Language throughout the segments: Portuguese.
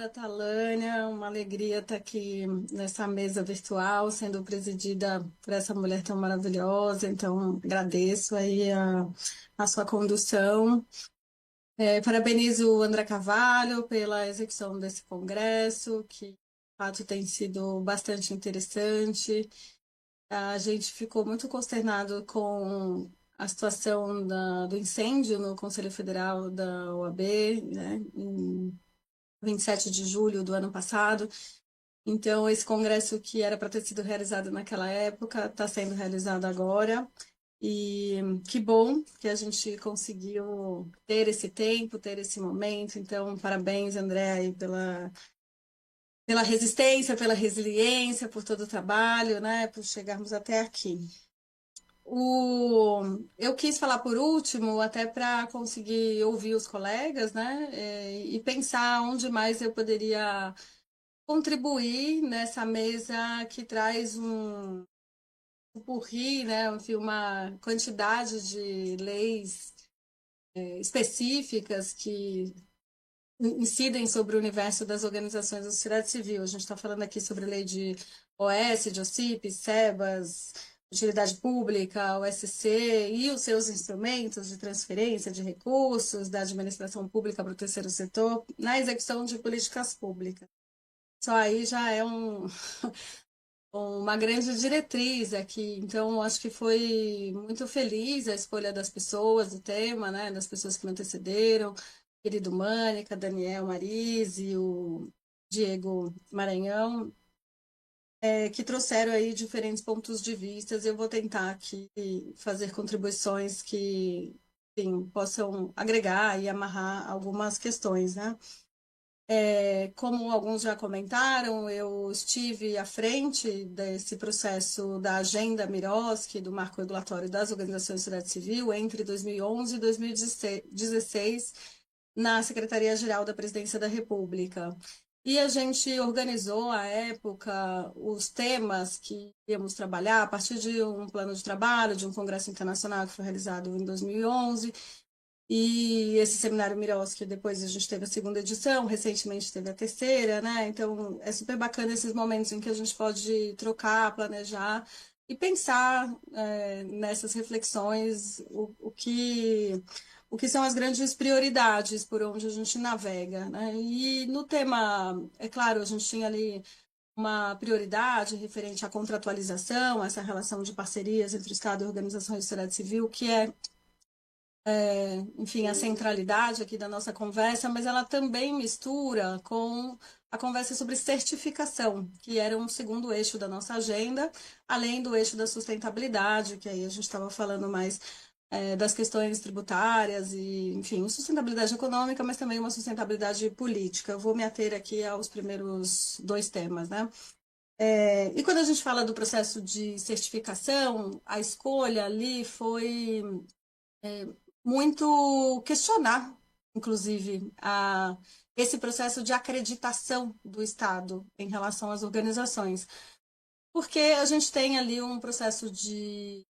Talânia, uma alegria estar aqui nessa mesa virtual, sendo presidida por essa mulher tão maravilhosa. Então, agradeço aí a sua condução. Parabenizo o André Carvalho pela execução desse congresso, que de fato tem sido bastante interessante. A gente ficou muito consternado com a situação do incêndio no Conselho Federal da OAB, né, em 27 de julho do ano passado. Então, esse congresso que era para ter sido realizado naquela época está sendo realizado agora. E que bom que a gente conseguiu ter esse tempo, ter esse momento. Então, parabéns, André, aí pela resistência, pela resiliência, por todo o trabalho, né, por chegarmos até aqui. Eu quis falar por último, até para conseguir ouvir os colegas, né, e pensar onde mais eu poderia contribuir nessa mesa que traz um purri, né, enfim, uma quantidade de leis específicas que incidem sobre o universo das organizações da sociedade civil. A gente está falando aqui sobre a lei de OS, de OCIP, SEBAS, utilidade pública, OSC e os seus instrumentos de transferência de recursos da administração pública para o terceiro setor na execução de políticas públicas. Só aí já é uma grande diretriz aqui. Então, acho que foi muito feliz a escolha das pessoas, do tema, né, das pessoas que me antecederam, querido Mânica, Daniel Marise, o Diego Maranhão, que trouxeram aí diferentes pontos de vista. Eu vou tentar aqui fazer contribuições que, enfim, possam agregar e amarrar algumas questões, né? Como alguns já comentaram, eu estive à frente desse processo da Agenda Miroski, do Marco Regulatório das Organizações de Sociedade Civil, entre 2011 e 2016, na Secretaria-Geral da Presidência da República. E a gente organizou, à época, os temas que íamos trabalhar a partir de um plano de trabalho, de um congresso internacional que foi realizado em 2011, e esse seminário Miroski, depois a gente teve a segunda edição, recentemente teve a terceira, né? Então é super bacana esses momentos em que a gente pode trocar, planejar e pensar nessas reflexões o que são as grandes prioridades por onde a gente navega, né? E no tema, é claro, a gente tinha ali uma prioridade referente à contratualização, essa relação de parcerias entre o Estado e organizações de sociedade civil, que é enfim, a centralidade aqui da nossa conversa, mas ela também mistura com a conversa sobre certificação, que era um segundo eixo da nossa agenda, além do eixo da sustentabilidade, que aí a gente estava falando mais das questões tributárias e, enfim, sustentabilidade econômica, mas também uma sustentabilidade política. Eu vou me ater aqui aos primeiros dois temas, né? E quando a gente fala do processo de certificação, a escolha ali foi muito questionar, inclusive, esse processo de acreditação do Estado em relação às organizações. Porque a gente tem ali um processo de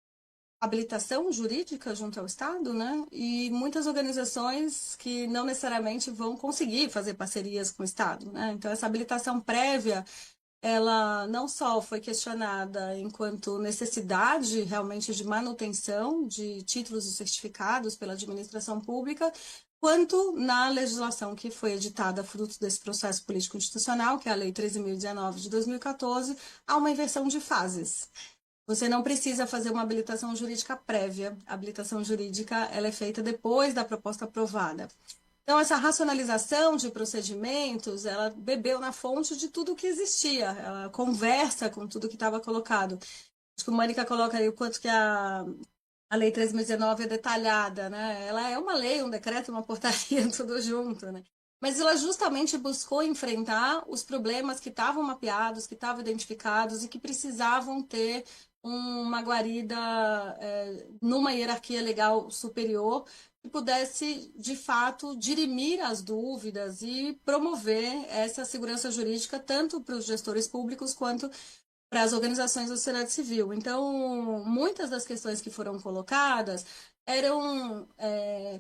habilitação jurídica junto ao Estado, né? E muitas organizações que não necessariamente vão conseguir fazer parcerias com o Estado, né? Então, essa habilitação prévia ela não só foi questionada enquanto necessidade realmente de manutenção de títulos e certificados pela administração pública, quanto na legislação que foi editada fruto desse processo político institucional, que é a Lei 13.019 de 2014, há uma inversão de fases. Você não precisa fazer uma habilitação jurídica prévia. A habilitação jurídica ela é feita depois da proposta aprovada. Então, essa racionalização de procedimentos, ela bebeu na fonte de tudo que existia, ela conversa com tudo que estava colocado. Acho que o Mônica coloca aí o quanto que a Lei 3.019 é detalhada, né? Ela é uma lei, um decreto, uma portaria, tudo junto, né? Mas ela justamente buscou enfrentar os problemas que estavam mapeados, que estavam identificados e que precisavam ter uma guarida numa hierarquia legal superior que pudesse, de fato, dirimir as dúvidas e promover essa segurança jurídica tanto para os gestores públicos quanto para as organizações da sociedade civil. Então, muitas das questões que foram colocadas eram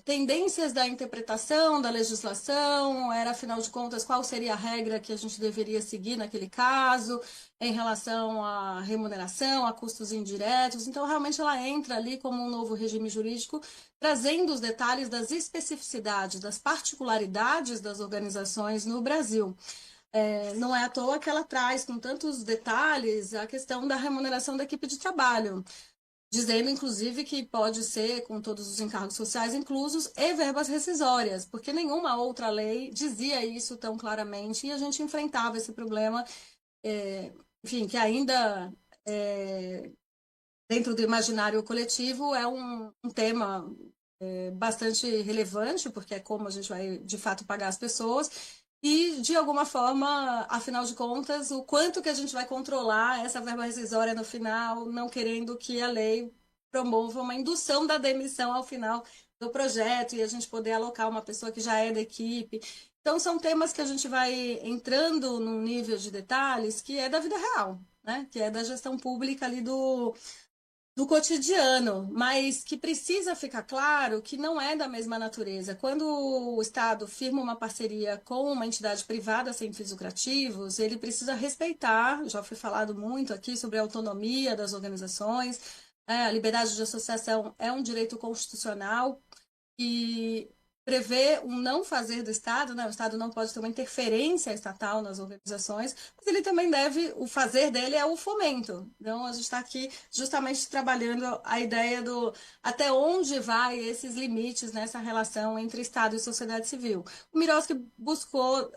tendências da interpretação da legislação, era, afinal de contas, qual seria a regra que a gente deveria seguir naquele caso, em relação à remuneração, a custos indiretos. Então, realmente, ela entra ali como um novo regime jurídico, trazendo os detalhes das especificidades, das particularidades das organizações no Brasil. Não é à toa que ela traz com tantos detalhes a questão da remuneração da equipe de trabalho, dizendo, inclusive, que pode ser com todos os encargos sociais inclusos e verbas rescisórias, porque nenhuma outra lei dizia isso tão claramente e a gente enfrentava esse problema, enfim, que ainda, dentro do imaginário coletivo, é um tema bastante relevante, porque é como a gente vai, de fato, pagar as pessoas, e, de alguma forma, afinal de contas, o quanto que a gente vai controlar essa verba rescisória no final, não querendo que a lei promova uma indução da demissão ao final do projeto e a gente poder alocar uma pessoa que já é da equipe. Então, são temas que a gente vai entrando num nível de detalhes que é da vida real, né? Que é da gestão pública ali do cotidiano, mas que precisa ficar claro que não é da mesma natureza. Quando o Estado firma uma parceria com uma entidade privada sem fins lucrativos, ele precisa respeitar, já foi falado muito aqui sobre a autonomia das organizações, a liberdade de associação é um direito constitucional e prevê um não fazer do Estado, né? O Estado não pode ter uma interferência estatal nas organizações, mas ele também deve, o fazer dele é o fomento. Então, a gente está aqui justamente trabalhando a ideia do até onde vai esses limites nessa relação entre Estado e sociedade civil. O Miroski buscou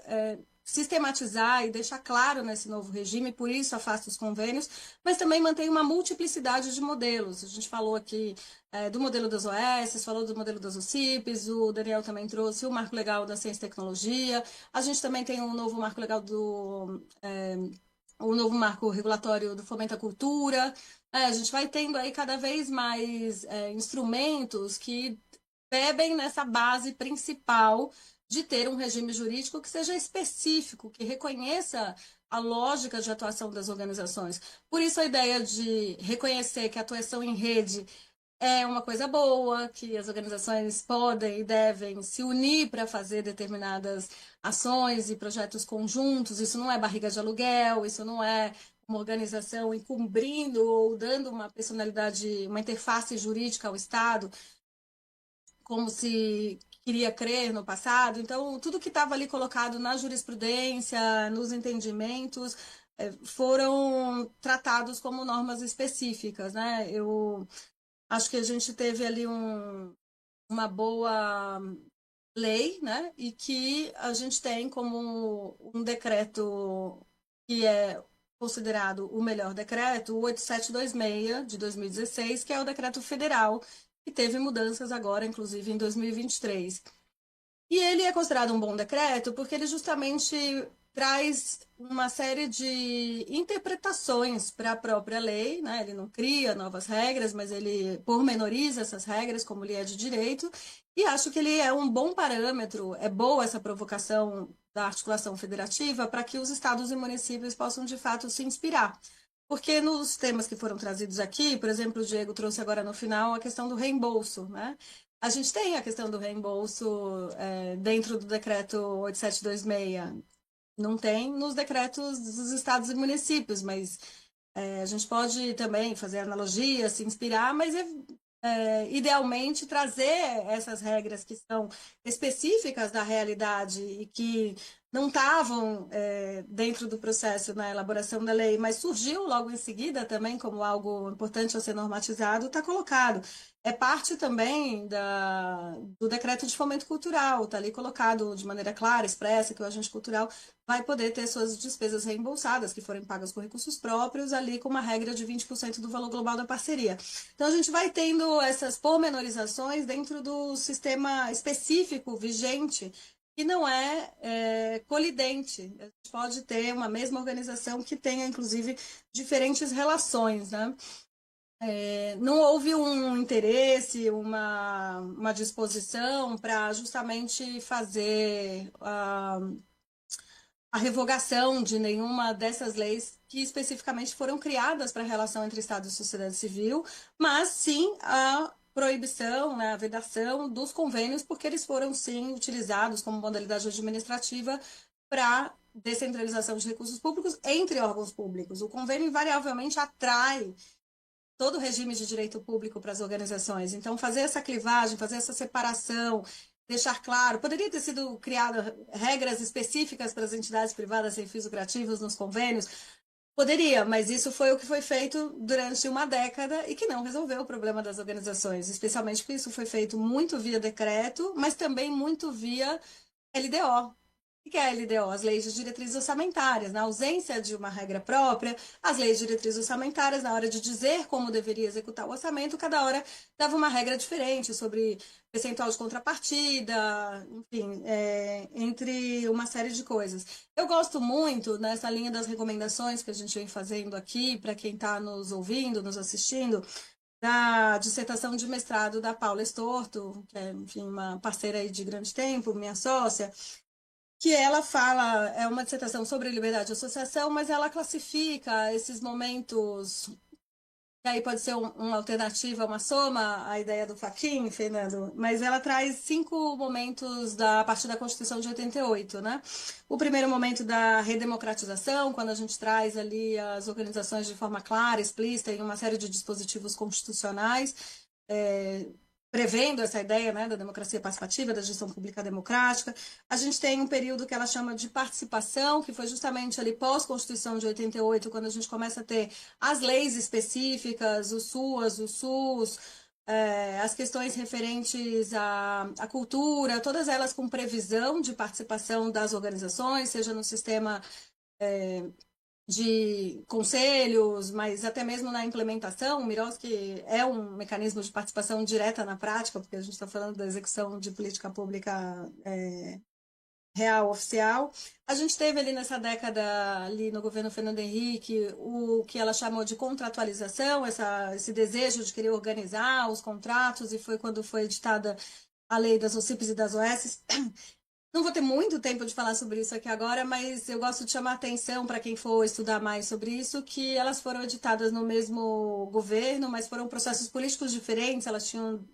sistematizar e deixar claro nesse novo regime, por isso afasta os convênios, mas também mantém uma multiplicidade de modelos. A gente falou aqui do modelo das OS, falou do modelo das OCIPs, o Daniel também trouxe o marco legal da ciência e tecnologia, a gente também tem um novo marco legal o novo marco regulatório do fomento à cultura. A gente vai tendo aí cada vez mais instrumentos que bebem nessa base principal de ter um regime jurídico que seja específico, que reconheça a lógica de atuação das organizações. Por isso, a ideia de reconhecer que a atuação em rede é uma coisa boa, que as organizações podem e devem se unir para fazer determinadas ações e projetos conjuntos. Isso não é barriga de aluguel, isso não é uma organização encobrindo ou dando uma personalidade, uma interface jurídica ao Estado, como se queria crer no passado. Então, tudo que estava ali colocado na jurisprudência, nos entendimentos, foram tratados como normas específicas, né? Eu acho que a gente teve ali uma boa lei, né? E que a gente tem como um decreto que é considerado o melhor decreto, o 8726 de 2016, que é o decreto federal, que teve mudanças agora, inclusive em 2023. E ele é considerado um bom decreto porque ele justamente traz uma série de interpretações para a própria lei, né? Ele não cria novas regras, mas ele pormenoriza essas regras como ele é de direito, e acho que ele é um bom parâmetro, é boa essa provocação da articulação federativa para que os estados e municípios possam de fato se inspirar. Porque nos temas que foram trazidos aqui, por exemplo, o Diego trouxe agora no final a questão do reembolso, né? A gente tem a questão do reembolso dentro do decreto 8726. Não tem nos decretos dos estados e municípios, mas a gente pode também fazer analogia, se inspirar, mas idealmente trazer essas regras que são específicas da realidade e que não estavam dentro do processo na elaboração da lei, mas surgiu logo em seguida também como algo importante a ser normatizado, está colocado. É parte também do decreto de fomento cultural, está ali colocado de maneira clara, expressa, que o agente cultural vai poder ter suas despesas reembolsadas, que forem pagas com recursos próprios, ali com uma regra de 20% do valor global da parceria. Então, a gente vai tendo essas pormenorizações dentro do sistema específico vigente, que não colidente. A gente pode ter uma mesma organização que tenha, inclusive, diferentes relações, né? Não houve um interesse, uma disposição para justamente fazer a revogação de nenhuma dessas leis que especificamente foram criadas para a relação entre Estado e sociedade civil, mas sim a proibição, né, a vedação dos convênios, porque eles foram, sim, utilizados como modalidade administrativa para descentralização de recursos públicos entre órgãos públicos. O convênio, invariavelmente, atrai todo o regime de direito público para as organizações. Então, fazer essa clivagem, fazer essa separação, deixar claro, poderia ter sido criado regras específicas para as entidades privadas sem fins lucrativos nos convênios, poderia, mas isso foi o que foi feito durante uma década e que não resolveu o problema das organizações, especialmente porque isso foi feito muito via decreto, mas também muito via LDO. O que é a LDO? As leis de diretrizes orçamentárias. Na ausência de uma regra própria, as leis de diretrizes orçamentárias, na hora de dizer como deveria executar o orçamento, cada hora dava uma regra diferente sobre percentual de contrapartida, enfim, entre uma série de coisas. Eu gosto muito, nessa linha das recomendações que a gente vem fazendo aqui, para quem está nos ouvindo, nos assistindo, da dissertação de mestrado da Paula Estorto, que é, enfim, uma parceira aí de grande tempo, minha sócia, que ela fala, é uma dissertação sobre liberdade de associação, mas ela classifica esses momentos, que aí pode ser uma alternativa, uma soma, a ideia do Fachin, Fernando, mas ela traz 5 momentos a partir da Constituição de 88, né? O primeiro momento da redemocratização, quando a gente traz ali as organizações de forma clara, explícita, em uma série de dispositivos constitucionais, é, prevendo essa ideia, né, da democracia participativa, da gestão pública democrática. A gente tem um período que ela chama de participação, que foi justamente ali pós-Constituição de 88, quando a gente começa a ter as leis específicas, o SUAS, o SUS, as questões referentes à cultura, todas elas com previsão de participação das organizações, seja no sistema de conselhos, mas até mesmo na implementação, o Miroski é um mecanismo de participação direta na prática, porque a gente está falando da execução de política pública real, oficial. A gente teve ali nessa década, ali no governo Fernando Henrique, o que ela chamou de contratualização, esse desejo de querer organizar os contratos, e foi quando foi editada a lei das OCPs e das OS. Não vou ter muito tempo de falar sobre isso aqui agora, mas eu gosto de chamar a atenção para quem for estudar mais sobre isso, que elas foram editadas no mesmo governo, mas foram processos políticos diferentes, elas tinham,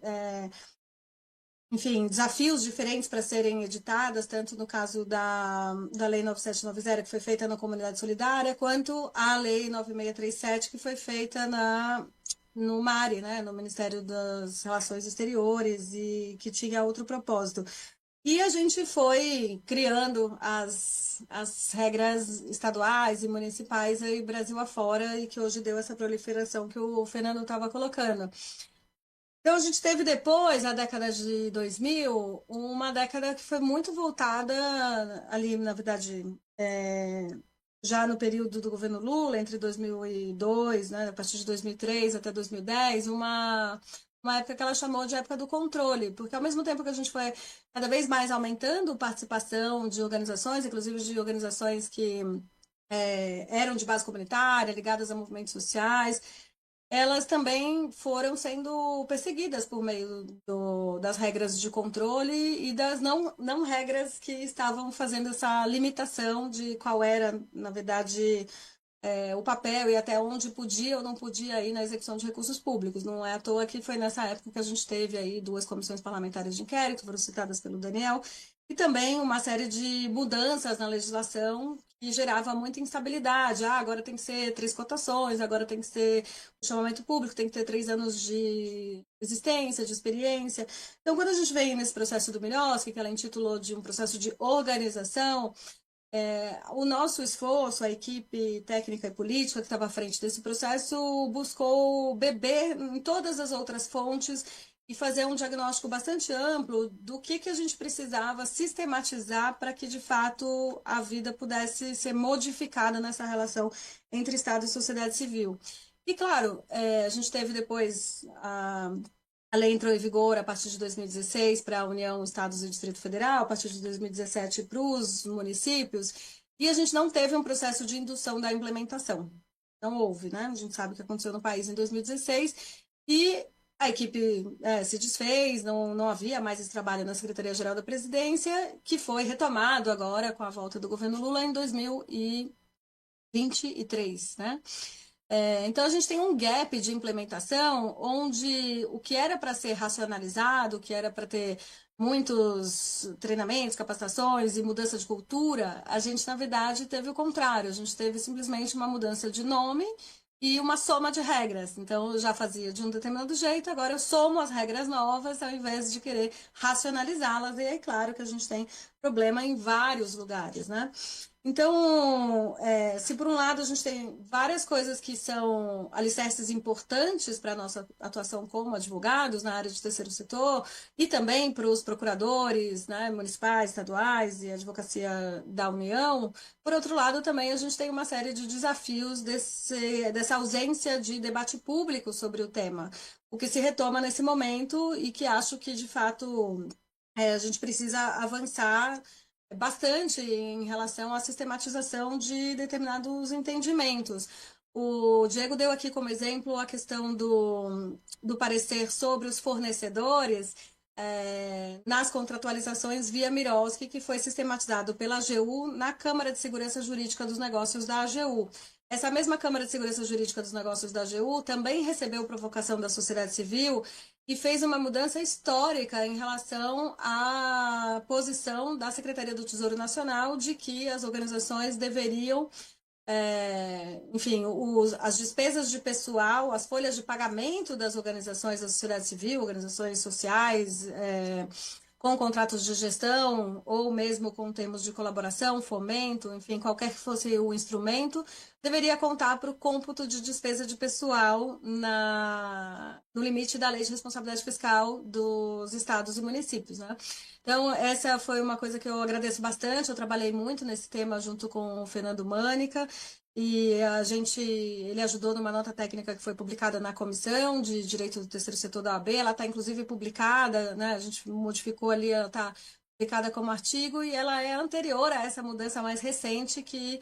enfim, desafios diferentes para serem editadas, tanto no caso da Lei 9790, que foi feita na Comunidade Solidária, quanto a Lei 9637, que foi feita no MARE, né, no Ministério das Relações Exteriores, e que tinha outro propósito. E a gente foi criando as regras estaduais e municipais aí Brasil afora e que hoje deu essa proliferação que o Fernando estava colocando. Então a gente teve depois, na década de 2000, uma década que foi muito voltada ali, na verdade, já no período do governo Lula, entre 2002, né, a partir de 2003 até 2010, uma época que ela chamou de época do controle, porque ao mesmo tempo que a gente foi cada vez mais aumentando a participação de organizações, inclusive de organizações que eram de base comunitária, ligadas a movimentos sociais, elas também foram sendo perseguidas por meio das regras de controle e das não regras que estavam fazendo essa limitação de qual era, na verdade, o papel e até onde podia ou não podia ir na execução de recursos públicos. Não é à toa que foi nessa época que a gente teve aí 2 comissões parlamentares de inquérito, foram citadas pelo Daniel, e também uma série de mudanças na legislação que gerava muita instabilidade. Ah, agora tem que ser 3 cotações, agora tem que ser o chamamento público, tem que ter 3 anos de existência, de experiência. Então, quando a gente vem nesse processo do Miroski, que ela intitulou de um processo de organização, o nosso esforço, a equipe técnica e política que estava à frente desse processo, buscou beber em todas as outras fontes e fazer um diagnóstico bastante amplo do que a gente precisava sistematizar para que, de fato, a vida pudesse ser modificada nessa relação entre Estado e sociedade civil. E, claro, a gente teve depois a lei entrou em vigor a partir de 2016 para a União, Estados e Distrito Federal, a partir de 2017 para os municípios, e a gente não teve um processo de indução da implementação. Não houve, né? A gente sabe o que aconteceu no país em 2016, e a equipe se desfez, não havia mais esse trabalho na Secretaria-Geral da Presidência, que foi retomado agora com a volta do governo Lula em 2023, né? Então, a gente tem um gap de implementação onde o que era para ser racionalizado, o que era para ter muitos treinamentos, capacitações e mudança de cultura, a gente, na verdade, teve o contrário. A gente teve simplesmente uma mudança de nome e uma soma de regras. Então, eu já fazia de um determinado jeito, agora eu somo as regras novas ao invés de querer racionalizá-las. E é claro que a gente tem problema em vários lugares, né? Então, se por um lado a gente tem várias coisas que são alicerces importantes para a nossa atuação como advogados na área de terceiro setor e também para os procuradores, né, municipais, estaduais e advocacia da União, por outro lado também a gente tem uma série de desafios dessa ausência de debate público sobre o tema, o que se retoma nesse momento e que acho que de fato a gente precisa avançar bastante em relação à sistematização de determinados entendimentos. O Diego deu aqui como exemplo a questão do parecer sobre os fornecedores nas contratualizações via Mirowski, que foi sistematizado pela AGU na Câmara de Segurança Jurídica dos Negócios da AGU. Essa mesma Câmara de Segurança Jurídica dos Negócios da AGU também recebeu provocação da sociedade civil e fez uma mudança histórica em relação à posição da Secretaria do Tesouro Nacional de que as organizações deveriam, enfim, as despesas de pessoal, as folhas de pagamento das organizações da sociedade civil, organizações sociais, com contratos de gestão ou mesmo com termos de colaboração, fomento, enfim, qualquer que fosse o instrumento, deveria contar para o cômputo de despesa de pessoal no limite da Lei de Responsabilidade Fiscal dos estados e municípios, né? Então, essa foi uma coisa que eu agradeço bastante, eu trabalhei muito nesse tema junto com o Fernando Mânica, e ele ajudou numa nota técnica que foi publicada na Comissão de Direito do Terceiro Setor da OAB, ela está inclusive publicada, né? A gente modificou ali, ela está publicada como artigo e ela é anterior a essa mudança mais recente que,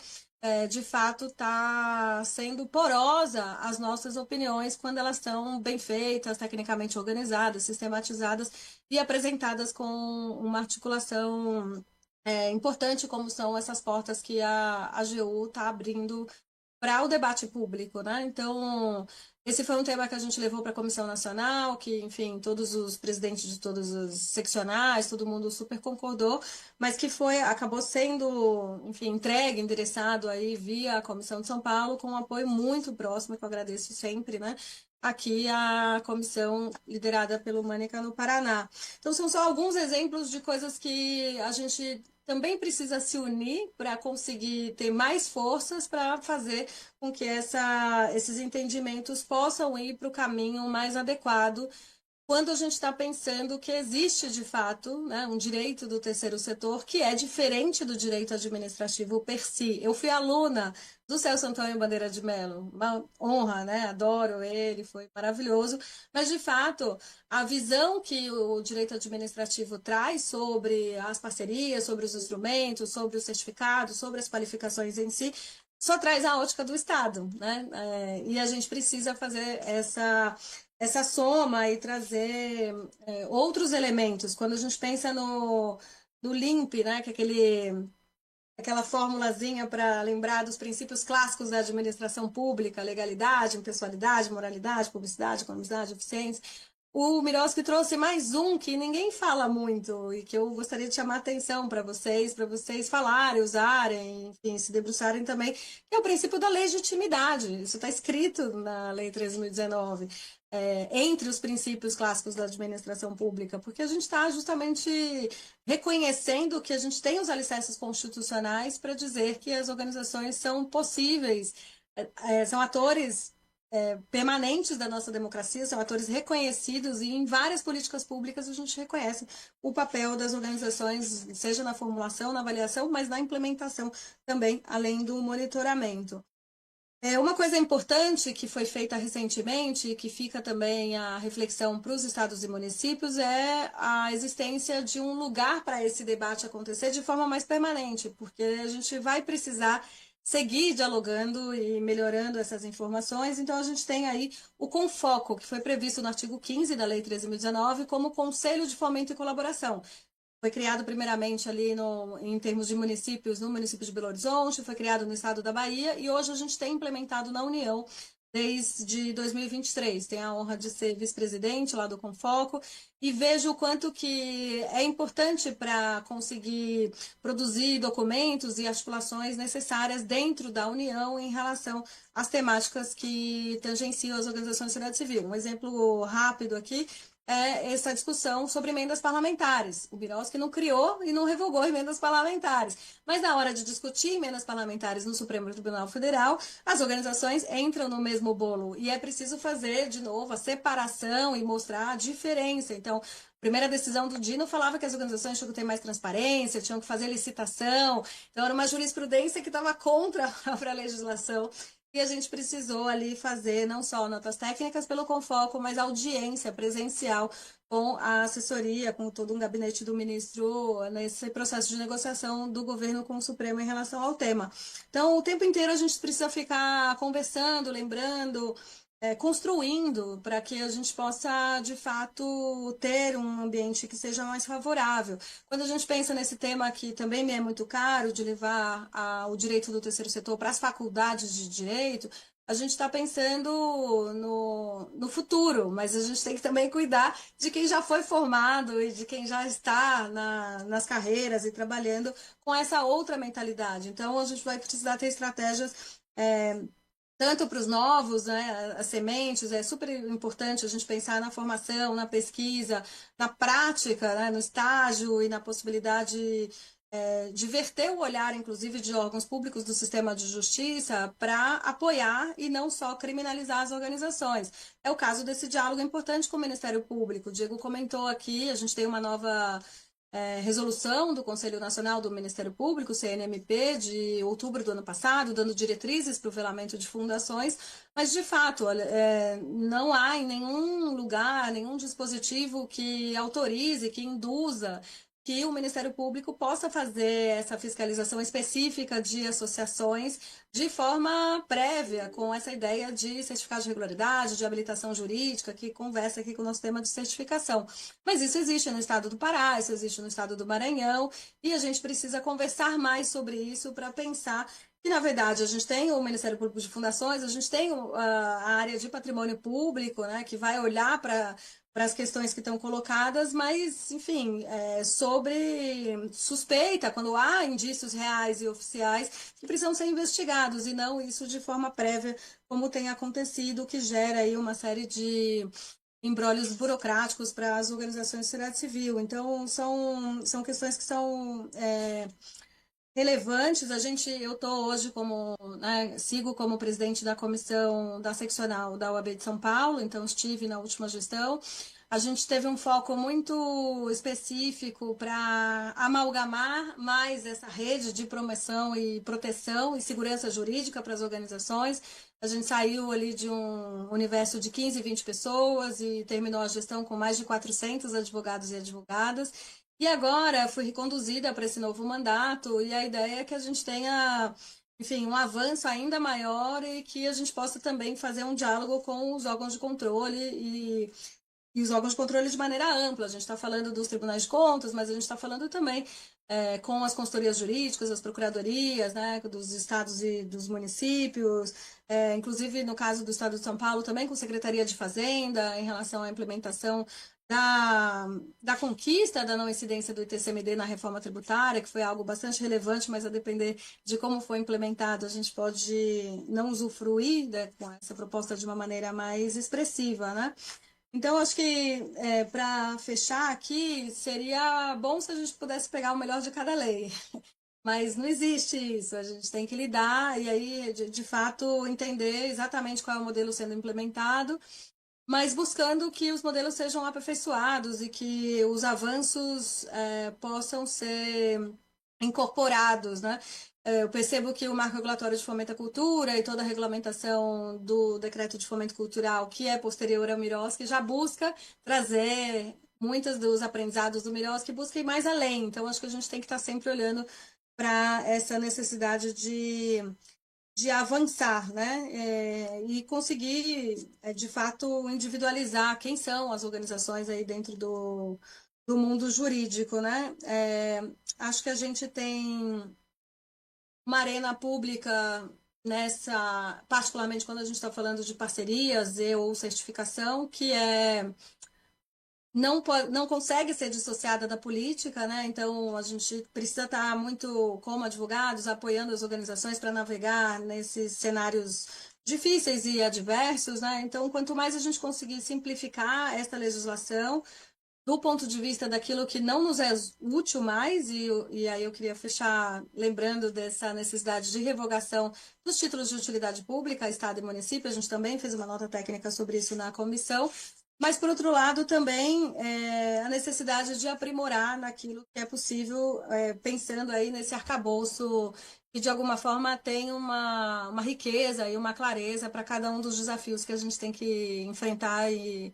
de fato, está sendo porosa às nossas opiniões quando elas estão bem feitas, tecnicamente organizadas, sistematizadas e apresentadas com uma articulação importante, como são essas portas que a AGU está abrindo para o debate público, né? Então, esse foi um tema que a gente levou para a Comissão Nacional, que, enfim, todos os presidentes de todos os seccionais, todo mundo super concordou, mas que acabou sendo, enfim, entregue, endereçado aí via a Comissão de São Paulo, com um apoio muito próximo, que eu agradeço sempre, né? Aqui a comissão liderada pelo Mânica no Paraná. Então, são só alguns exemplos de coisas que a gente também precisa se unir para conseguir ter mais forças para fazer com que esses entendimentos possam ir para o caminho mais adequado quando a gente está pensando que existe, de fato, né, um direito do terceiro setor que é diferente do direito administrativo per si. Eu fui aluna do Celso Antônio Bandeira de Mello, uma honra, né? Adoro ele, foi maravilhoso. Mas, de fato, a visão que o direito administrativo traz sobre as parcerias, sobre os instrumentos, sobre os certificados, sobre as qualificações em si, só traz a ótica do Estado, né? E a gente precisa fazer essa soma e trazer outros elementos. Quando a gente pensa no LIMP, né, que é aquela formulazinha para lembrar dos princípios clássicos da administração pública, legalidade, impessoalidade, moralidade, publicidade, economicidade, eficiência. O Miroski trouxe mais um que ninguém fala muito e que eu gostaria de chamar a atenção para vocês falarem, usarem, enfim, se debruçarem também, que é o princípio da legitimidade. Isso está escrito na Lei 13.019, entre os princípios clássicos da administração pública, porque a gente está justamente reconhecendo que a gente tem os alicerces constitucionais para dizer que as organizações são possíveis, são atores permanentes da nossa democracia, são atores reconhecidos e em várias políticas públicas a gente reconhece o papel das organizações, seja na formulação, na avaliação, mas na implementação também, além do monitoramento. Uma coisa importante que foi feita recentemente, e que fica também a reflexão para os estados e municípios, é a existência de um lugar para esse debate acontecer de forma mais permanente, porque a gente vai precisar seguir dialogando e melhorando essas informações. Então, a gente tem aí o Confoco, que foi previsto no artigo 15 da Lei 13.019, como Conselho de Fomento e Colaboração. Foi criado primeiramente ali em termos de municípios, no município de Belo Horizonte, foi criado no estado da Bahia e hoje a gente tem implementado na União desde 2023. Tenho a honra de ser vice-presidente lá do Confoco e vejo o quanto que é importante para conseguir produzir documentos e articulações necessárias dentro da União em relação às temáticas que tangenciam as organizações da sociedade civil. Um exemplo rápido aqui é essa discussão sobre emendas parlamentares. O Biroschi não criou e não revogou emendas parlamentares. Mas na hora de discutir emendas parlamentares no Supremo Tribunal Federal, as organizações entram no mesmo bolo. E é preciso fazer, de novo, a separação e mostrar a diferença. Então, a primeira decisão do Dino falava que as organizações tinham que ter mais transparência, tinham que fazer licitação. Então, era uma jurisprudência que estava contra a própria legislação. E a gente precisou ali fazer não só notas técnicas pelo Confoco, mas audiência presencial com a assessoria, com todo um gabinete do ministro nesse processo de negociação do governo com o Supremo em relação ao tema. Então, o tempo inteiro a gente precisa ficar conversando, lembrando, construindo para que a gente possa, de fato, ter um ambiente que seja mais favorável. Quando a gente pensa nesse tema que também me é muito caro, de levar o direito do terceiro setor para as faculdades de direito, a gente está pensando no futuro, mas a gente tem que também cuidar de quem já foi formado e de quem já está nas carreiras e trabalhando com essa outra mentalidade. Então, a gente vai precisar ter estratégias. Tanto para os novos, né, as sementes, é super importante a gente pensar na formação, na pesquisa, na prática, né, no estágio e na possibilidade de verter o olhar, inclusive, de órgãos públicos do sistema de justiça para apoiar e não só criminalizar as organizações. É o caso desse diálogo importante com o Ministério Público. O Diego comentou aqui, a gente tem uma nova resolução do Conselho Nacional do Ministério Público, CNMP, de outubro do ano passado, dando diretrizes para o velamento de fundações, mas, de fato, não há em nenhum lugar, nenhum dispositivo que autorize, que induza que o Ministério Público possa fazer essa fiscalização específica de associações de forma prévia, com essa ideia de certificado de regularidade, de habilitação jurídica, que conversa aqui com o nosso tema de certificação. Mas isso existe no estado do Pará, isso existe no estado do Maranhão, e a gente precisa conversar mais sobre isso para pensar que, na verdade, a gente tem o Ministério Público de Fundações, a gente tem a área de patrimônio público, né, que vai olhar para as questões que estão colocadas, mas, enfim, sobre suspeita, quando há indícios reais e oficiais que precisam ser investigados, e não isso de forma prévia, como tem acontecido, que gera aí uma série de embrólios burocráticos para as organizações de sociedade civil. Então, são questões que são relevantes. Eu estou hoje como, né, sigo como presidente da comissão da seccional da OAB de São Paulo, então estive na última gestão. A gente teve um foco muito específico para amalgamar mais essa rede de promoção e proteção e segurança jurídica para as organizações. A gente saiu ali de um universo de 15, 20 pessoas e terminou a gestão com mais de 400 advogados e advogadas. E agora fui reconduzida para esse novo mandato e a ideia é que a gente tenha, enfim, um avanço ainda maior e que a gente possa também fazer um diálogo com os órgãos de controle e os órgãos de controle de maneira ampla. A gente está falando dos tribunais de contas, mas a gente está falando também com as consultorias jurídicas, as procuradorias, né, dos estados e dos municípios, inclusive no caso do estado de São Paulo, também com a Secretaria de Fazenda, em relação à implementação da conquista da não incidência do ITCMD na reforma tributária, que foi algo bastante relevante, mas a depender de como foi implementado, a gente pode não usufruir, né, com essa proposta de uma maneira mais expressiva, né? Então, acho que para fechar aqui, seria bom se a gente pudesse pegar o melhor de cada lei. Mas não existe isso, a gente tem que lidar e aí, de fato, entender exatamente qual é o modelo sendo implementado, mas buscando que os modelos sejam aperfeiçoados e que os avanços possam ser incorporados, né? Eu percebo que o marco regulatório de fomento à cultura e toda a regulamentação do decreto de fomento cultural, que é posterior ao Miroski, já busca trazer muitos dos aprendizados do Miroski, busca ir mais além. Então, acho que a gente tem que estar sempre olhando para essa necessidade de avançar, né? E conseguir, de fato, individualizar quem são as organizações aí dentro do mundo jurídico, né? Acho que a gente tem uma arena pública particularmente quando a gente está falando de parcerias e ou certificação, que não consegue ser dissociada da política, né? Então a gente precisa estar muito, como advogados, apoiando as organizações para navegar nesses cenários difíceis e adversos, né? Então, quanto mais a gente conseguir simplificar esta legislação, do ponto de vista daquilo que não nos é útil mais, e aí eu queria fechar lembrando dessa necessidade de revogação dos títulos de utilidade pública, Estado e município, a gente também fez uma nota técnica sobre isso na comissão, mas, por outro lado, também a necessidade de aprimorar naquilo que é possível, pensando aí nesse arcabouço que, de alguma forma, tem uma riqueza e uma clareza para cada um dos desafios que a gente tem que enfrentar e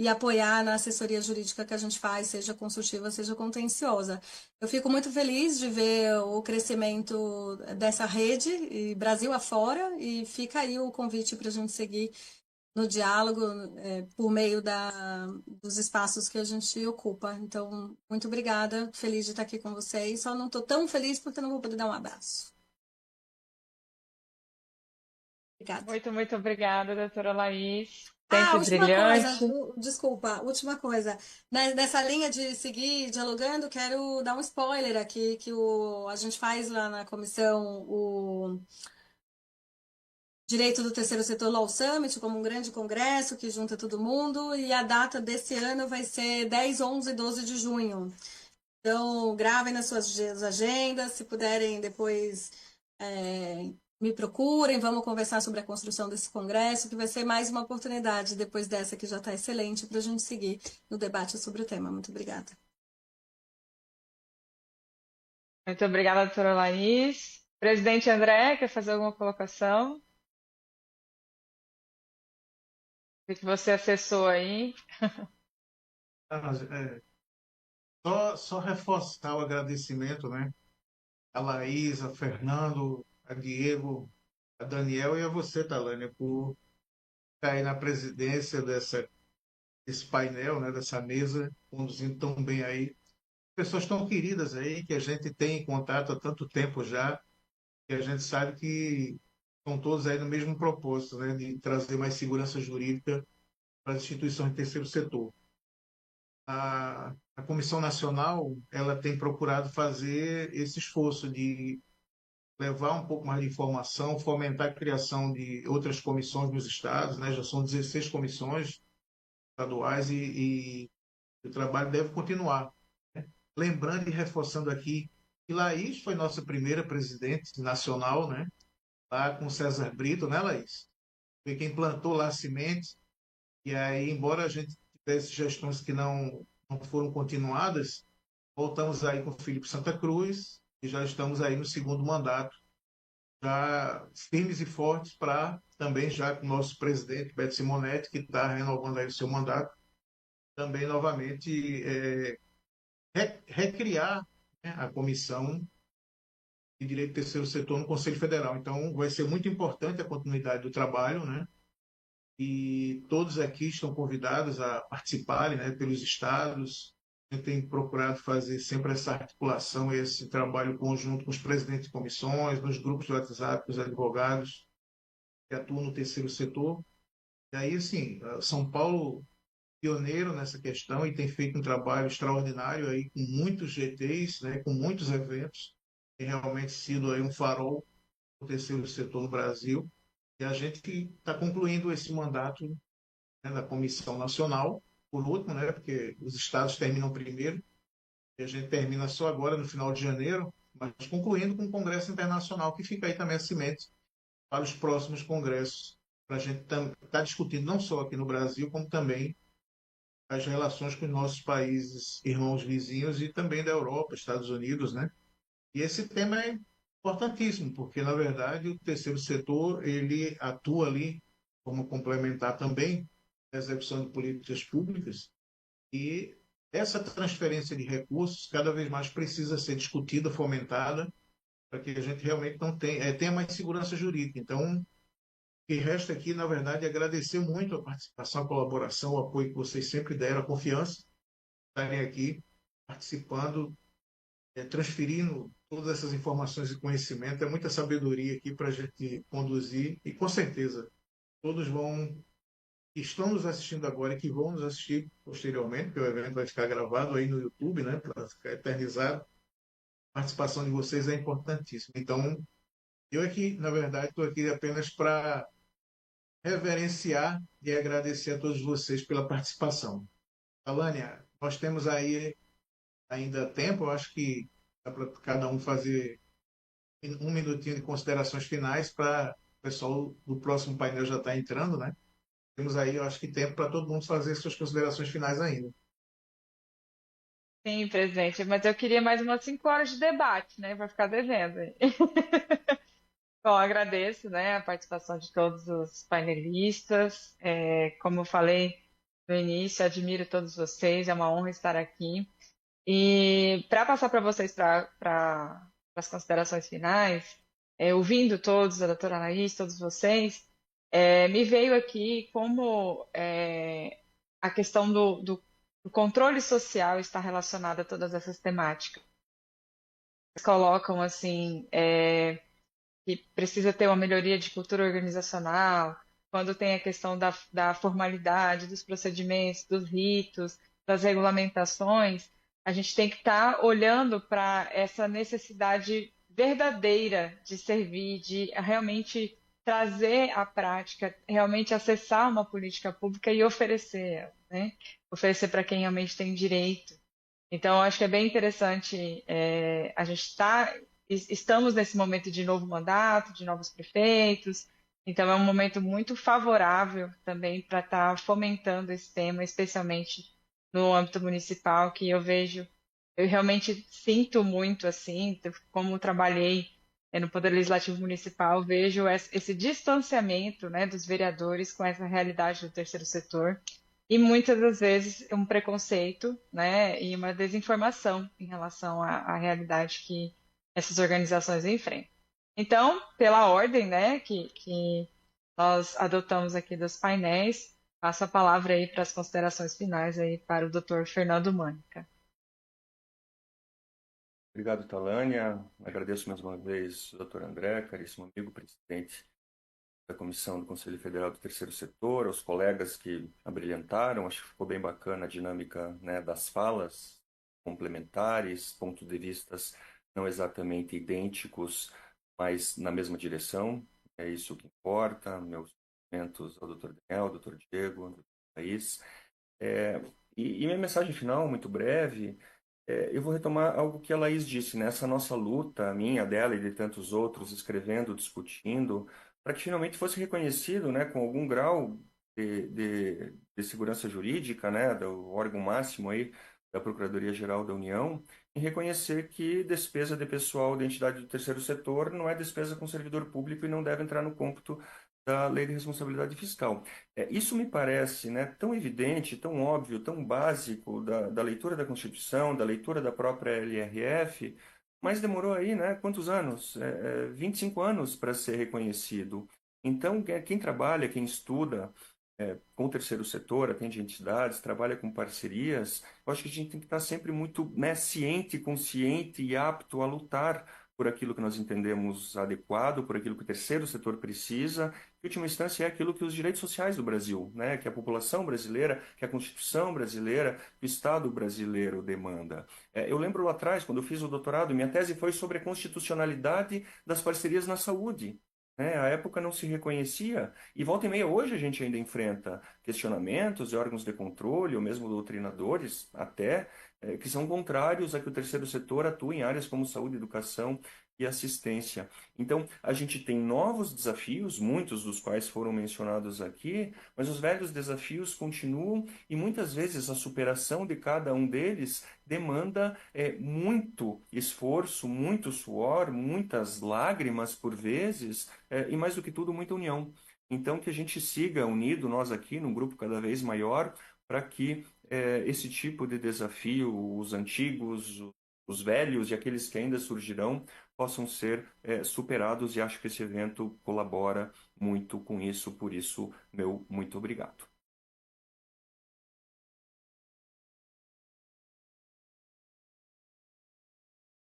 apoiar na assessoria jurídica que a gente faz, seja consultiva, seja contenciosa. Eu fico muito feliz de ver o crescimento dessa rede, e Brasil afora, e fica aí o convite para a gente seguir no diálogo, por meio dos espaços que a gente ocupa. Então, muito obrigada, feliz de estar aqui com vocês. Só não estou tão feliz porque não vou poder dar um abraço. Obrigada. Muito, muito obrigada, doutora Laís. Ah, Sempre última coisa, brilhante. desculpa, última coisa. Nessa linha de seguir dialogando, quero dar um spoiler aqui, que a gente faz lá na comissão o Direito do Terceiro Setor Law Summit como um grande congresso que junta todo mundo, e a data desse ano vai ser 10, 11 e 12 de junho. Então, gravem nas suas agendas, se puderem depois me procurem, vamos conversar sobre a construção desse congresso, que vai ser mais uma oportunidade, depois dessa que já está excelente, para a gente seguir no debate sobre o tema. Muito obrigada. Muito obrigada, doutora Laís. Presidente André, quer fazer alguma colocação? O que você acessou aí? Ah, só reforçar o agradecimento, né? A Laís, a Fernando, a Diego, a Daniel e a você, Talânia, por cair na presidência desse painel, né? Dessa mesa, conduzindo tão bem aí. Pessoas tão queridas aí, que a gente tem em contato há tanto tempo já, que a gente sabe que estão todos aí no mesmo propósito, né? De trazer mais segurança jurídica para as instituições do terceiro setor. A Comissão Nacional ela tem procurado fazer esse esforço de levar um pouco mais de informação, fomentar a criação de outras comissões nos estados, né? Já são 16 comissões estaduais e o trabalho deve continuar. Lembrando e reforçando aqui que Laís foi nossa primeira presidente nacional, né? Lá com César Brito, né, Laís? Foi quem plantou lá a semente, e aí, embora a gente tivesse gestões que não foram continuadas, voltamos aí com o Felipe Santa Cruz e já estamos aí no segundo mandato, já firmes e fortes para também já com o nosso presidente, Beto Simonetti, que está renovando aí o seu mandato, também novamente recriar, né, a Comissão de Direito do Terceiro Setor no Conselho Federal. Então, vai ser muito importante a continuidade do trabalho, né? E todos aqui estão convidados a participarem, né, pelos estados. A gente tem procurado fazer sempre essa articulação, esse trabalho conjunto com os presidentes de comissões, nos grupos de WhatsApp, com os advogados que atuam no terceiro setor. E aí, assim, São Paulo pioneiro nessa questão e tem feito um trabalho extraordinário aí com muitos GTs, né, com muitos eventos, tem realmente sido aí um farol do terceiro setor no Brasil. E a gente está concluindo esse mandato, né, da Comissão Nacional, por último, né, porque os estados terminam primeiro, e a gente termina só agora, no final de janeiro, mas concluindo com o Congresso Internacional, que fica aí também a semente para os próximos congressos, para a gente estar discutindo não só aqui no Brasil, como também as relações com os nossos países, irmãos vizinhos, e também da Europa, Estados Unidos, né? E esse tema é importantíssimo, porque, na verdade, o terceiro setor, ele atua ali como complementar também a execução de políticas públicas, e essa transferência de recursos cada vez mais precisa ser discutida, fomentada, para que a gente realmente não tenha mais segurança jurídica. Então, o que resta aqui, na verdade, é agradecer muito a participação, a colaboração, o apoio que vocês sempre deram, a confiança de estarem aqui participando transferindo todas essas informações e conhecimento. É muita sabedoria aqui para a gente conduzir e, com certeza, todos que estão nos assistindo agora e que vão nos assistir posteriormente, porque o evento vai ficar gravado aí no YouTube, né, para ficar eternizado. A participação de vocês é importantíssima. Então, eu aqui, na verdade, estou aqui apenas para reverenciar e agradecer a todos vocês pela participação. Alânia, nós temos aí ainda tempo, eu acho que dá para cada um fazer um minutinho de considerações finais para o pessoal do próximo painel já está entrando, né? Temos aí, eu acho que tempo para todo mundo fazer suas considerações finais ainda. Sim, presidente, mas eu queria mais umas 5 horas de debate, né? Para ficar devendo. Bom, agradeço, né, a participação de todos os painelistas. Como eu falei no início, admiro todos vocês, é uma honra estar aqui. E para passar para vocês para as considerações finais, ouvindo todos, a doutora Anaís, todos vocês, me veio aqui como a questão do controle social está relacionada a todas essas temáticas. Eles colocam assim, que precisa ter uma melhoria de cultura organizacional, quando tem a questão da formalidade, dos procedimentos, dos ritos, das regulamentações, a gente tem que estar olhando para essa necessidade verdadeira de servir, de realmente trazer à prática, realmente acessar uma política pública e oferecer, né? Oferecer para quem realmente tem direito. Então, eu acho que é bem interessante a gente estamos nesse momento de novo mandato, de novos prefeitos, então é um momento muito favorável também para estar fomentando esse tema, especialmente no âmbito municipal, que eu realmente sinto muito assim, como trabalhei no Poder Legislativo Municipal, vejo esse distanciamento, né, dos vereadores com essa realidade do terceiro setor e muitas das vezes um preconceito, né, e uma desinformação em relação à realidade que essas organizações enfrentam. Então, pela ordem, né, que nós adotamos aqui dos painéis, passo a palavra aí para as considerações finais aí para o Dr. Fernando Mânica. Obrigado, Talânia. Agradeço mais uma vez o Dr. André, caríssimo amigo, presidente da Comissão do Conselho Federal do Terceiro Setor, aos colegas que abrilhantaram. Acho que ficou bem bacana a dinâmica, né, das falas complementares, pontos de vistas não exatamente idênticos, mas na mesma direção. É isso que importa. Meus cumprimentos ao Dr. Daniel, ao Dr. Diego, ao Dr. Thaís. E minha mensagem final, muito breve, eu vou retomar algo que a Laís disse, né? Essa nossa luta, a minha, dela e de tantos outros, escrevendo, discutindo, para que finalmente fosse reconhecido, né, com algum grau de segurança jurídica, né, do órgão máximo aí da Procuradoria-Geral da União, em reconhecer que despesa de pessoal da entidade do terceiro setor não é despesa com servidor público e não deve entrar no cômputo da Lei de Responsabilidade Fiscal. Isso me parece, né, tão evidente, tão óbvio, tão básico da leitura da Constituição, da leitura da própria LRF, mas demorou aí, né, quantos anos? 25 anos para ser reconhecido. Então, quem trabalha, quem estuda com o terceiro setor, atende entidades, trabalha com parcerias, eu acho que a gente tem que estar sempre muito, né, ciente, consciente e apto a lutar por aquilo que nós entendemos adequado, por aquilo que o terceiro setor precisa, em última instância, é aquilo que os direitos sociais do Brasil, né, que a população brasileira, que a Constituição brasileira, que o Estado brasileiro demanda. Eu lembro lá atrás, quando eu fiz o doutorado, minha tese foi sobre a constitucionalidade das parcerias na saúde. Né? A época não se reconhecia, e volta e meia hoje a gente ainda enfrenta questionamentos de órgãos de controle, ou mesmo doutrinadores, até, que são contrários a que o terceiro setor atue em áreas como saúde, educação e assistência. Então, a gente tem novos desafios, muitos dos quais foram mencionados aqui, mas os velhos desafios continuam e muitas vezes a superação de cada um deles demanda muito esforço, muito suor, muitas lágrimas por vezes, e mais do que tudo, muita união. Então, que a gente siga unido, nós aqui, num grupo cada vez maior, para que esse tipo de desafio, os antigos, os velhos e aqueles que ainda surgirão, possam ser superados, e acho que esse evento colabora muito com isso, por isso, meu muito obrigado.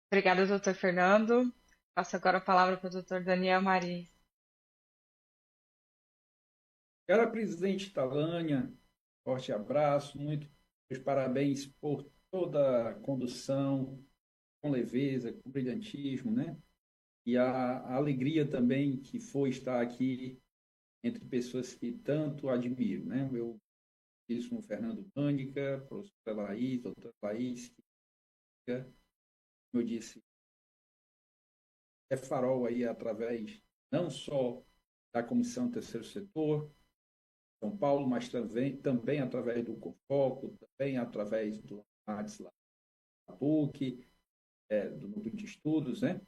Obrigada, doutor Fernando. Passo agora a palavra para o doutor Daniel Maria. Cara presidente Talânia, forte abraço, muitos parabéns por toda a condução, com leveza, com brilhantismo, né? E a alegria também que foi estar aqui entre pessoas que tanto admiro, né? Meu queridíssimo Fernando Pânica, professora Laís, doutora Laís, que, como eu disse, é farol aí através não só da Comissão Terceiro Setor, São Paulo, mas também através do COFOCO, também através do ADS lá, da PUC, do Núcleo de Estudos, né?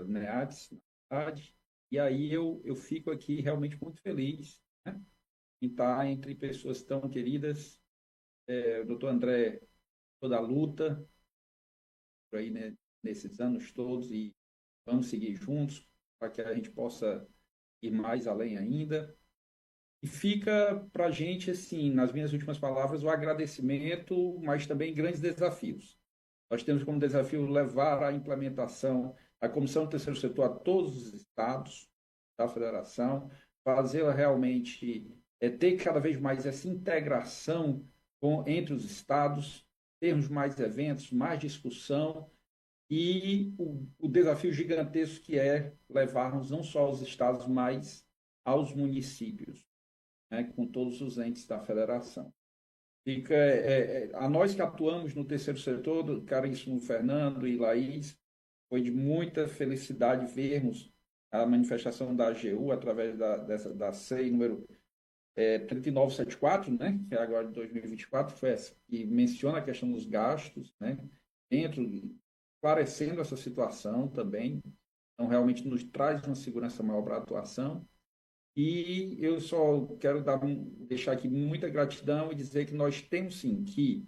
NEADS, na verdade. E aí eu fico aqui realmente muito feliz, né? Em estar entre pessoas tão queridas. O doutor André, toda a luta, por aí, né, nesses anos todos, e vamos seguir juntos para que a gente possa ir mais além ainda. E fica para a gente, assim, nas minhas últimas palavras, o agradecimento, mas também grandes desafios. Nós temos como desafio levar a implementação da Comissão do Terceiro Setor a todos os estados da federação, fazê-la realmente ter cada vez mais essa integração entre os estados, termos mais eventos, mais discussão e o desafio gigantesco que é levarmos não só aos estados, mas aos municípios, né, com todos os entes da federação. Fica a nós que atuamos no terceiro setor, caríssimo Fernando e Laís, foi de muita felicidade vermos a manifestação da AGU através da CEI número 3974, né, que é agora de 2024, foi essa, que menciona a questão dos gastos, né, esclarecendo essa situação também. Então, realmente nos traz uma segurança maior para a atuação. E eu só quero deixar aqui muita gratidão e dizer que nós temos sim que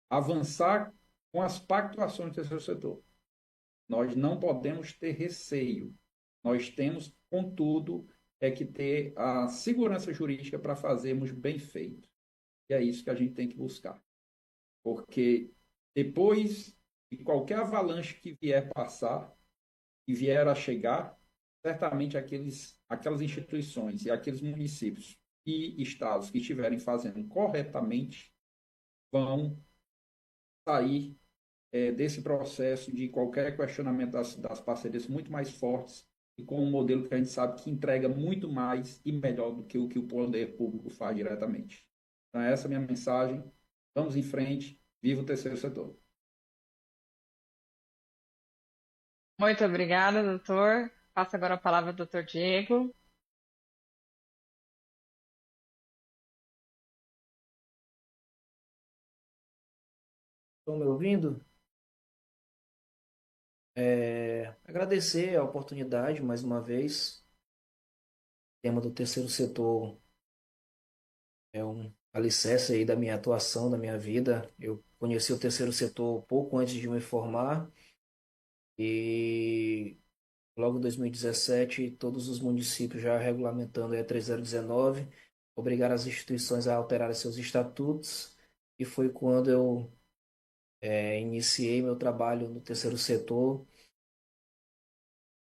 avançar com as pactuações do terceiro setor. Nós não podemos ter receio. Nós temos, contudo, que ter a segurança jurídica para fazermos bem feito. E é isso que a gente tem que buscar. Porque depois de qualquer avalanche que vier passar, que vier a chegar, certamente aquelas instituições e aqueles municípios e estados que estiverem fazendo corretamente vão sair desse processo de qualquer questionamento das parcerias muito mais fortes e com um modelo que a gente sabe que entrega muito mais e melhor do que o poder público faz diretamente. Então, essa é a minha mensagem. Vamos em frente. Viva o terceiro setor. Muito obrigada, doutor. Passo agora a palavra ao doutor Diego. Estão me ouvindo? Agradecer a oportunidade mais uma vez. O tema do terceiro setor é um alicerce aí da minha atuação, da minha vida. Eu conheci o terceiro setor pouco antes de me formar e logo em 2017 todos os municípios já regulamentando a E 3019 obrigaram as instituições a alterarem seus estatutos e foi quando eu iniciei meu trabalho no terceiro setor,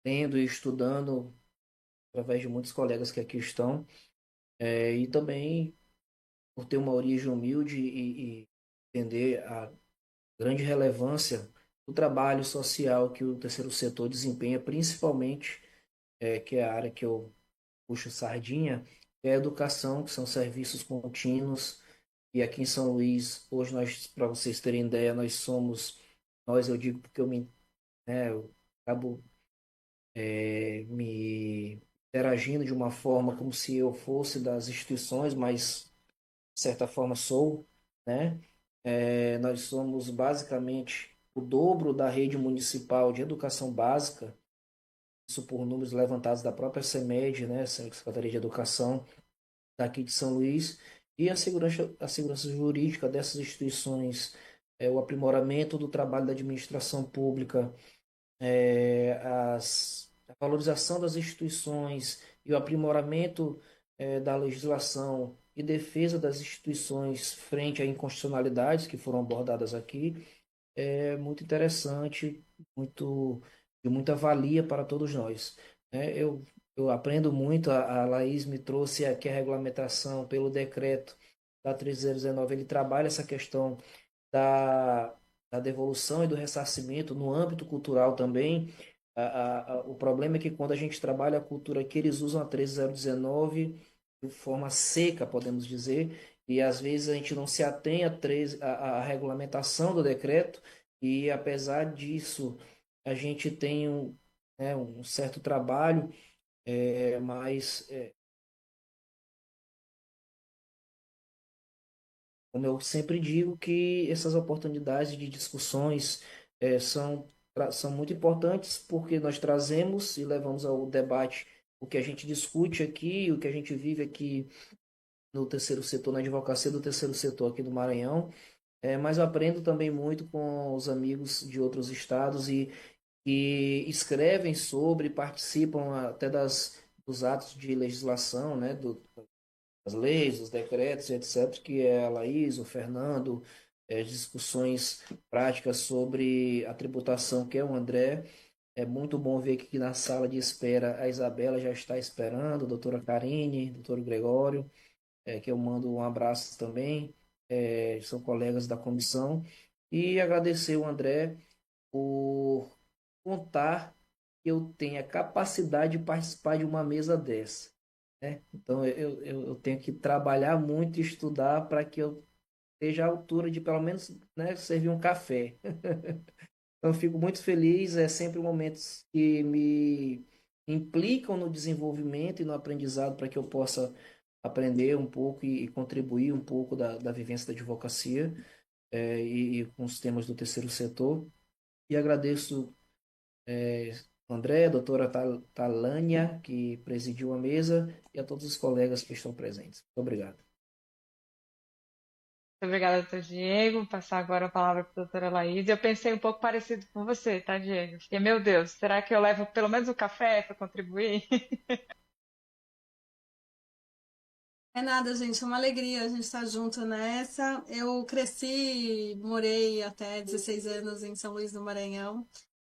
lendo e estudando através de muitos colegas que aqui estão, e também por ter uma origem humilde e entender a grande relevância do trabalho social que o terceiro setor desempenha, principalmente, que é a área que eu puxo sardinha, que é a educação, que são serviços contínuos. E aqui em São Luís, hoje nós, para vocês terem ideia, eu digo porque eu acabo me interagindo de uma forma como se eu fosse das instituições, mas de certa forma sou, né? Nós somos basicamente o dobro da rede municipal de educação básica, isso por números levantados da própria CEMED, né? Secretaria de Educação daqui de São Luís, e a segurança jurídica dessas instituições, o aprimoramento do trabalho da administração pública, a valorização das instituições e o aprimoramento da legislação e defesa das instituições frente a inconstitucionalidades que foram abordadas aqui é muito interessante de muita valia para todos nós. Né? Eu aprendo muito, a Laís me trouxe aqui a regulamentação pelo decreto da 3019, ele trabalha essa questão da, da devolução e do ressarcimento no âmbito cultural também. O problema é que quando a gente trabalha a cultura aqui, eles usam a 13019 de forma seca, podemos dizer, e às vezes a gente não se atém a regulamentação do decreto, e apesar disso, a gente tem um certo trabalho, mas como eu sempre digo, que essas oportunidades de discussões são muito importantes, porque nós trazemos e levamos ao debate o que a gente discute aqui, o que a gente vive aqui no terceiro setor, na advocacia do terceiro setor aqui do Maranhão. Mas eu aprendo também muito com os amigos de outros estados e escrevem sobre, participam até dos atos de legislação, né, das leis, dos decretos, etc., que é a Laís, o Fernando, discussões práticas sobre a tributação, que é o André. É muito bom ver que aqui na sala de espera a Isabela já está esperando, a doutora Karine, doutor Gregório, que eu mando um abraço também, são colegas da comissão, e agradecer o André por contar que eu tenha capacidade de participar de uma mesa dessa. Né? Então, eu tenho que trabalhar muito e estudar para que eu esteja à altura de, pelo menos, né, servir um café. Então, eu fico muito feliz, é sempre momentos que me implicam no desenvolvimento e no aprendizado para que eu possa aprender um pouco e contribuir um pouco da vivência da advocacia e com os temas do terceiro setor. E agradeço André, a doutora Talânia, que presidiu a mesa, e a todos os colegas que estão presentes. Muito obrigado. Muito obrigada, doutor Diego. Vou passar agora a palavra para a doutora Laís. Eu pensei um pouco parecido com você, tá, Diego? Fiquei, meu Deus, será que eu levo pelo menos um café para contribuir? É nada, gente, é uma alegria a gente estar junto nessa. Eu cresci, morei até 16 anos em São Luís do Maranhão.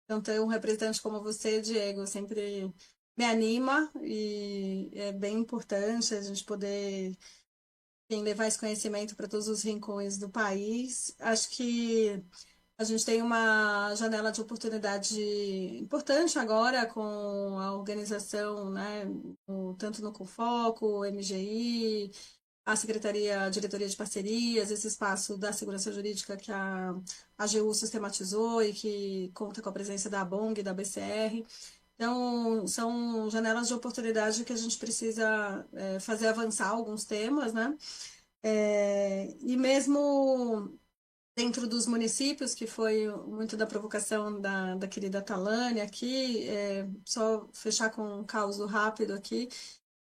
Então, ter um representante como você, Diego, sempre me anima e é bem importante a gente poder, enfim, levar esse conhecimento para todos os rincões do país. Acho que a gente tem uma janela de oportunidade importante agora com a organização, né, tanto no Confoco, o MGI, a Secretaria, a Diretoria de Parcerias, esse espaço da segurança jurídica que a AGU sistematizou e que conta com a presença da ABONG e da BCR. Então, são janelas de oportunidade que a gente precisa fazer avançar alguns temas, né? E mesmo dentro dos municípios, que foi muito da provocação da querida Talânia aqui, só fechar com um caos rápido aqui,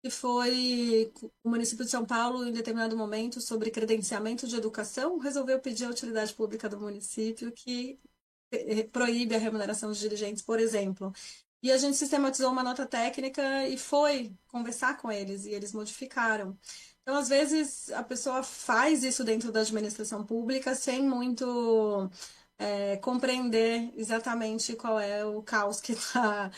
que foi o município de São Paulo, em determinado momento, sobre credenciamento de educação, resolveu pedir a utilidade pública do município que proíbe a remuneração de dirigentes, por exemplo. E a gente sistematizou uma nota técnica e foi conversar com eles, e eles modificaram. Então, às vezes, a pessoa faz isso dentro da administração pública sem muito compreender exatamente qual é o caos que está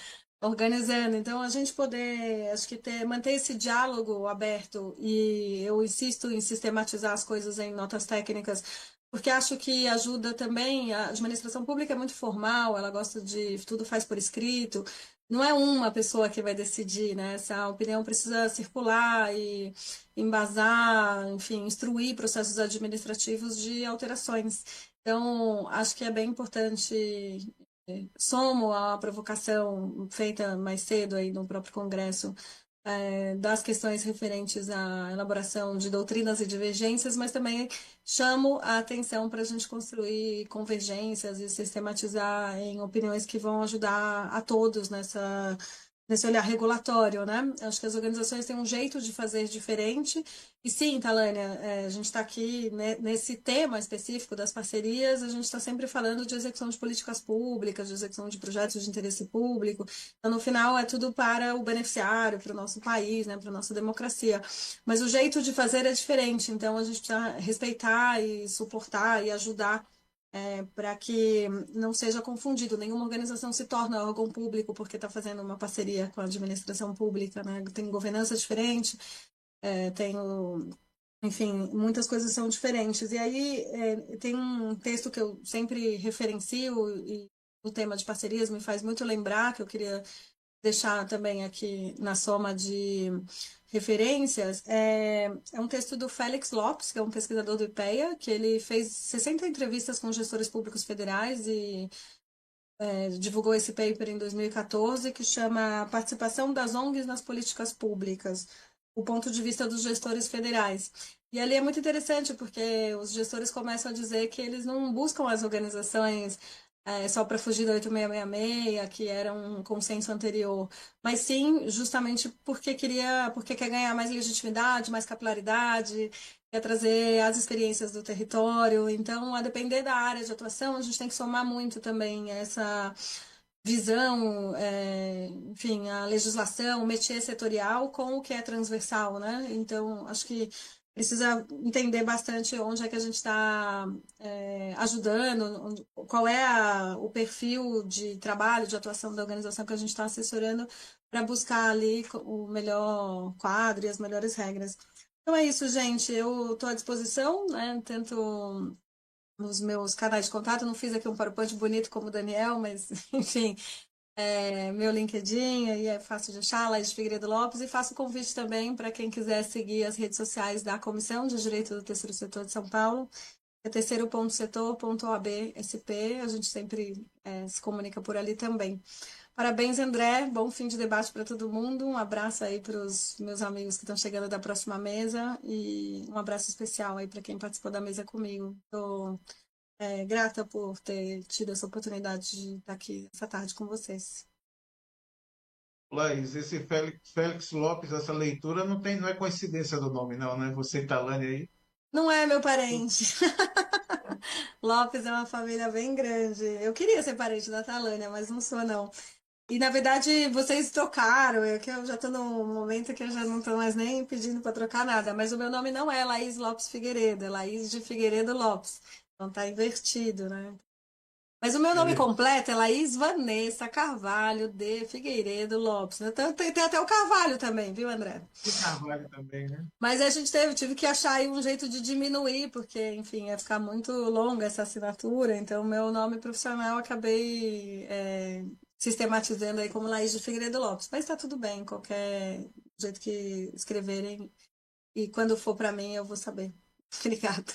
organizando. Então, a gente poder, acho que manter esse diálogo aberto, e eu insisto em sistematizar as coisas em notas técnicas, porque acho que ajuda também. A administração pública é muito formal, ela gosta de tudo faz por escrito. Não é uma pessoa que vai decidir, né? Essa opinião precisa circular e embasar, enfim, instruir processos administrativos de alterações. Então, acho que é bem importante. Somo a provocação feita mais cedo aí no próprio Congresso, das questões referentes à elaboração de doutrinas e divergências, mas também chamo a atenção para a gente construir convergências e sistematizar em opiniões que vão ajudar a todos nesse olhar regulatório, né? Acho que as organizações têm um jeito de fazer diferente. E sim, Talânia, a gente está aqui nesse tema específico das parcerias, a gente está sempre falando de execução de políticas públicas, de execução de projetos de interesse público. Então, no final, é tudo para o beneficiário, para o nosso país, né, para a nossa democracia. Mas o jeito de fazer é diferente, então a gente precisa respeitar e suportar e ajudar para que não seja confundido. Nenhuma organização se torna órgão público porque está fazendo uma parceria com a administração pública, né? Tem governança diferente, enfim, muitas coisas são diferentes. E aí tem um texto que eu sempre referencio e o tema de parcerias me faz muito lembrar, que eu queria deixar também aqui na soma de referências, é um texto do Félix Lopes, que é um pesquisador do IPEA, que ele fez 60 entrevistas com gestores públicos federais e divulgou esse paper em 2014, que chama Participação das ONGs nas Políticas Públicas, o ponto de vista dos gestores federais. E ali é muito interessante, porque os gestores começam a dizer que eles não buscam as organizações só para fugir da 8666, que era um consenso anterior, mas sim justamente porque quer ganhar mais legitimidade, mais capilaridade, quer trazer as experiências do território. Então, a depender da área de atuação, a gente tem que somar muito também essa visão, enfim, a legislação, o métier setorial com o que é transversal, né? Então, acho que precisa entender bastante onde é que a gente está ajudando, qual é o perfil de trabalho, de atuação da organização que a gente está assessorando para buscar ali o melhor quadro e as melhores regras. Então é isso, gente. Eu estou à disposição, né? Tento nos meus canais de contato. Não fiz aqui um PowerPoint bonito como o Daniel, mas, enfim, meu LinkedIn, aí é fácil de achar, Laís Figueiredo Lopes, e faço convite também para quem quiser seguir as redes sociais da Comissão de Direito do Terceiro Setor de São Paulo, é terceiro.setor.absp, a gente sempre se comunica por ali também. Parabéns, André, bom fim de debate para todo mundo, um abraço aí para os meus amigos que estão chegando da próxima mesa, e um abraço especial aí para quem participou da mesa comigo. Estou grata por ter tido essa oportunidade de estar aqui essa tarde com vocês. Laís, esse Félix Lopes, essa leitura não é coincidência do nome, não, né? Você e Talane aí. Não é meu parente. Lopes é uma família bem grande. Eu queria ser parente da Talânia, mas não sou, não. E, na verdade, vocês trocaram. Que eu já estou num momento que eu já não estou mais nem pedindo para trocar nada. Mas o meu nome não é Laís Lopes Figueiredo, é Laís de Figueiredo Lopes. Então tá invertido, né? Mas o meu nome completo é Laís Vanessa Carvalho de Figueiredo Lopes. Então, tem até o Carvalho também, viu, André? E Carvalho também, né? Mas a gente tive que achar aí um jeito de diminuir, porque, enfim, ia ficar muito longa essa assinatura. Então, meu nome profissional eu acabei sistematizando aí como Laís de Figueiredo Lopes. Mas tá tudo bem, qualquer jeito que escreverem. E quando for para mim, eu vou saber. Obrigada.